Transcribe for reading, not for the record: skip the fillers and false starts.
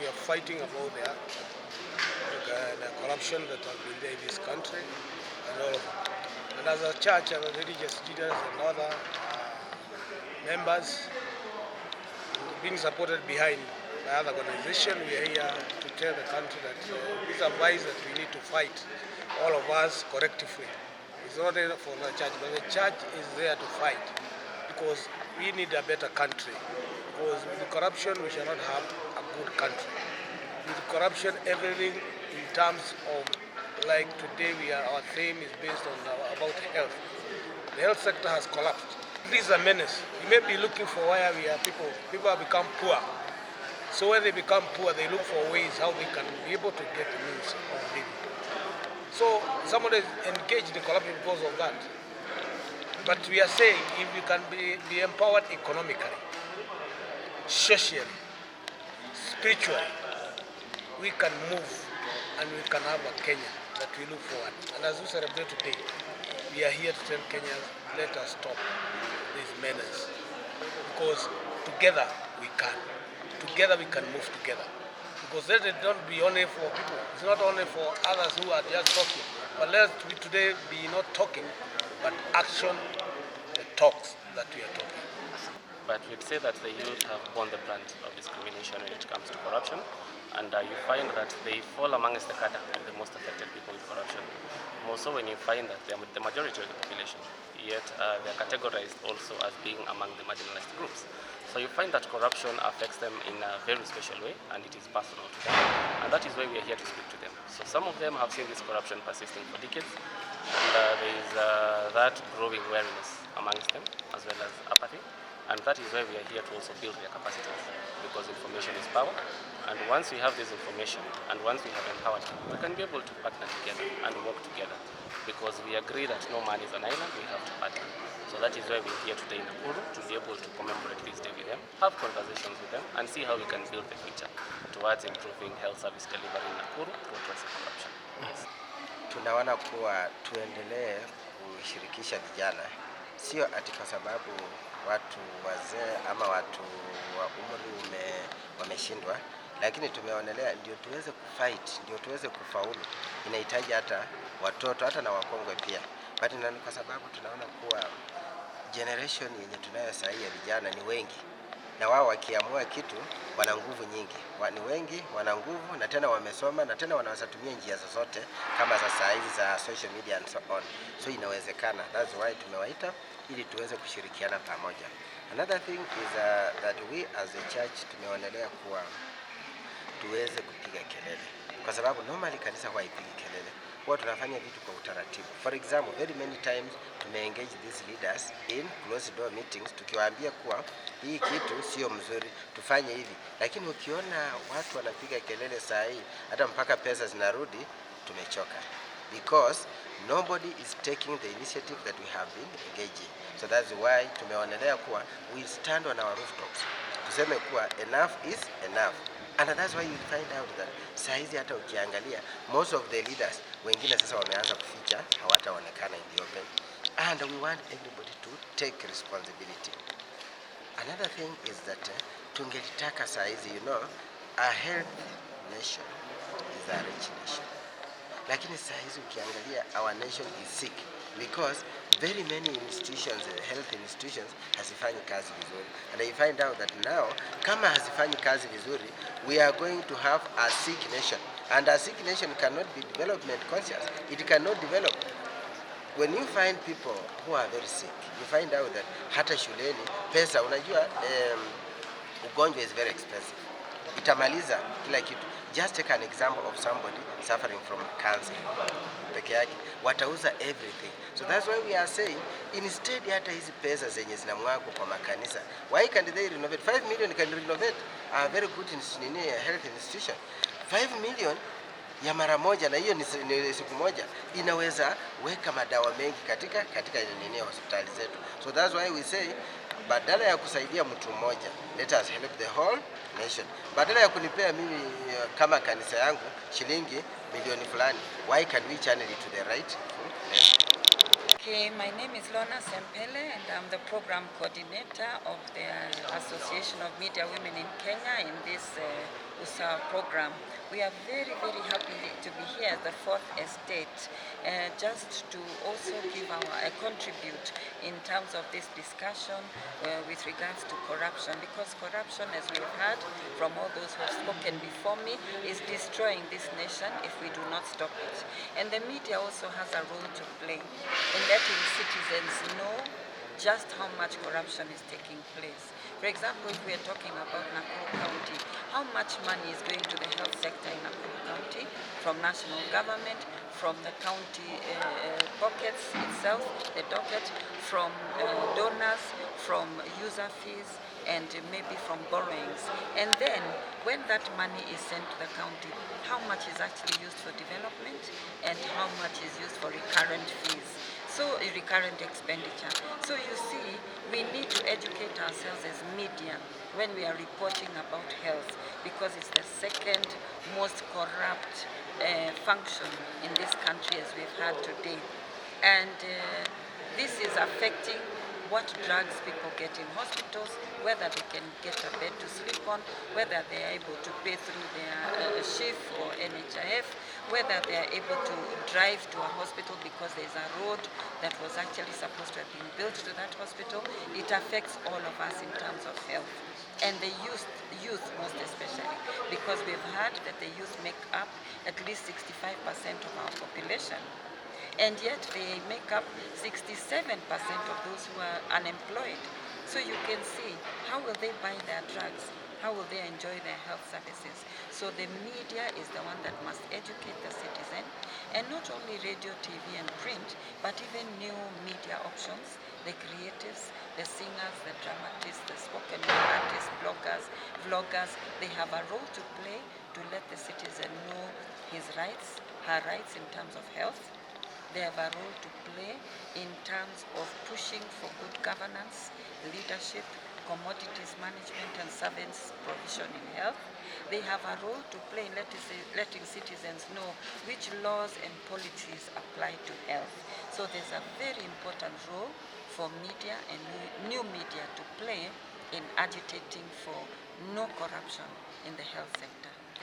we are fighting about the corruption that has been there in this country and all of it. And as a church and religious leaders and other members being supported behind by other organizations, we are here to tell the country that this advice that we need to fight, all of us collectively. It's not there for the church, but the church is there to fight because we need a better country. Because with the corruption, we shall not have a good country. With corruption, everything in terms of, like today, our theme is based on about health. The health sector has collapsed. This is a menace. You may be looking for where we are people have become poor. So when they become poor, they look for ways how they can be able to get the means of living. So somebody is engaged in corruption because of that. But we are saying if you can be empowered economically, socially, spiritually, we can move and we can have a Kenya that we look forward. And as we celebrate today, we are here to tell Kenyans, let us stop this menace. Because together we can. Together we can move together. Because let it not be only for people. It's not only for others who are just talking. But let we today be not talking, but action, the talks that we are talking. But we'd say that the youth have borne the brunt of discrimination when it comes to corruption. And you find that they fall amongst the cadre of the most affected people with corruption. More so when you find that they are the majority of the population, yet they are categorized also as being among the marginalized groups. So you find that corruption affects them in a very special way, and it is personal to them. And that is why we are here to speak to them. So some of them have seen this corruption persisting for decades, and there is that growing wariness amongst them, as well as apathy. And that is why we are here to also build their capacities, because information is power. And once we have this information, and once we have empowered them, we can be able to partner together and work together. Because we agree that no man is an island, we have to partner. So that is why we're here today in Nakuru, to be able to commemorate this day with them, have conversations with them, and see how we can build the future towards improving health service delivery in Nakuru through addressing corruption. Yes. Tunaona kuwa tuendelee kushirikisha vijana, sio ati kwa sababu watu wazee ama watu wa umri wameshindwa, lakini tumeonelea ndio tuweze kufight, ndio tuweze kufaulu. Inahitaji hata watoto hata na wakongwe pia. But ni kwa sababu tunaona kuwa generation yenye tunayo sasa ya vijana ni wengi, na wao wakiamua kitu wana nguvu nyingi. Ni wengi, wana nguvu, na tena wamesoma, na tena wanaweza tumia njia zozote kama za saa hizi za social media and so on. So inawezekana. That's why tumewaita ili tuweze kushirikiana pamoja. Another thing is that we as a church tumeonelea kuwa tuweze kupiga kelele, kwa sababu normally kanisa huwa haipigi kelele. Huwa tunafanya vitu kwa utaratibu. For example, very many times tumeengage these leaders in closed door meetings, tukiwaambia kuwa hii kitu sio mzuri, tufanye hivi. Lakini ukiona watu wanapiga kelele saa hii, hata mpaka pesa zinarudi, tumechoka. Because nobody is taking the initiative that we have been engaging. So that's why tumeonelea kuwa we stand on our rooftops. Tuseme kuwa enough is enough. And that's why you find out that saa hizi hata ukiangalia most of the leaders wengine sasa wameanza kuficha, hawataonekana in the open. And we want everybody to take responsibility. Another thing is that tungelitaka saa hizi, a healthy nation is a rich nation. Lakini saa hizi ukiangalia our nation is sick because very many institutions, health institutions, hazifanyi kazi vizuri. And I find out that now, kama hazifanyi kazi vizuri, we are going to have a sick nation. And a sick nation cannot be development conscious. It cannot develop. When you find people who are very sick, you find out that hata shuleni, pesa, unajua, ugonjwa is very expensive. Itamaliza kila kitu. Just take an example of somebody suffering from cancer. Peke yake watauza everything. So that's why we are saying instead hata hizi pesa zenye zinamwagwa kwa makanisa, why can't they renovate? 5 million can renovate a very good health institution. 5 million ya mara moja, na hiyo ni siku moja, inaweza weka madawa mengi katika hospitali zetu. So that's why we say badala ya kusaidia mtu mmoja, let us help the whole nation. Badala ya kunipea mimi kama kanisa yangu shilingi milioni fulani, why can we channel it to the right place? Okay, my name is Lona Sempele and I'm the program coordinator of the Association of Media Women in Kenya in this USA program. We are very, very happy to be here at the Fourth Estate, just to also give contribute in terms of this discussion with regards to corruption, because corruption, as we've heard from all those who have spoken before me, is destroying this nation if we do not stop it. And the media also has a role to play in letting citizens know just how much corruption is taking place. For example, if we are talking about Nakuru County, how much money is going to the health sector in Nakuru County from national government, from the county pockets itself, the docket, from donors, from user fees, and maybe from borrowings. And then, when that money is sent to the county, how much is actually used for development and how much is used for recurrent fees. So recurrent expenditure. So you see, we need to educate ourselves as media when we are reporting about health, because it's the second most corrupt function in this country, as we've heard today. And this is affecting what drugs people get in hospitals, whether they can get a bed to sleep on, whether they are able to pay through their SHIF or NHIF, whether they are able to drive to a hospital because there's a road that was actually supposed to have been built to that hospital. It affects all of us in terms of health. And the youth most especially, because we've heard that the youth make up at least 65% of our population. And yet they make up 67% of those who are unemployed. So you can see, how will they buy their drugs? How will they enjoy their health services? So the media is the one that must educate the citizen, and not only radio, TV, and print, but even new media options, the creatives, the singers, the dramatists, the spoken word artists, bloggers, vloggers. They have a role to play to let the citizen know his rights, her rights in terms of health. They have a role to play in terms of pushing for good governance, leadership, commodities management, and service provision in health. They have a role to play in letting citizens know which laws and policies apply to health. So there's a very important role for media and new media to play in agitating for no corruption in the health sector.